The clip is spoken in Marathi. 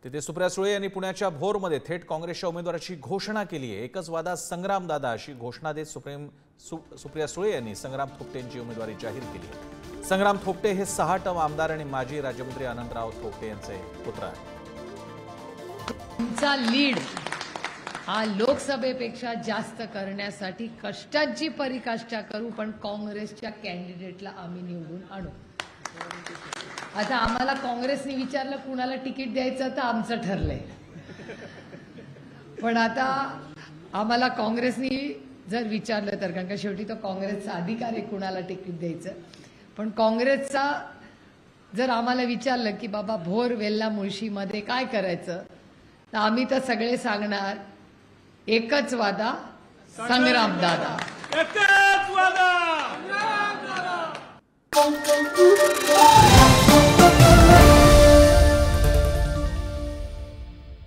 तिथे सुप्रिया सुळे यांनी पुण्याच्या भोरमध्ये थेट काँग्रेसच्या उमेदवाराची घोषणा केली आहे। एकच वादा संग्राम दादा अशी घोषणा देत सुप्रिया सुळे यांनी संग्राम थोपटेंची उमेदवारी जाहीर केली आहे। संग्राम थोपटे हे 6 टर्म आमदार आणि माजी राज्यमंत्री आनंदराव थोपटे यांचे पुत्र आहेत। तुमचा लीड हा लोकसभेपेक्षा जास्त करण्यासाठी कष्टाची पराकाष्ठा करू, पण काँग्रेसच्या कॅन्डिडेटला आम्ही निवडून आणू। आता आम्हाला काँग्रेसने विचारलं कुणाला तिकीट द्यायचं तर आमचं ठरलंय, पण आता आम्हाला काँग्रेसने जर विचारलं तर, कारण का शेवटी तो काँग्रेसचा अधिकार आहे कुणाला तिकीट द्यायचं, पण काँग्रेसचा जर आम्हाला विचारलं की बाबा भोर वेल्हा मुळशीमध्ये काय करायचं, तर आम्ही तर सगळे सांगणार एकच वादा संग्राम दादा, एकच वादा।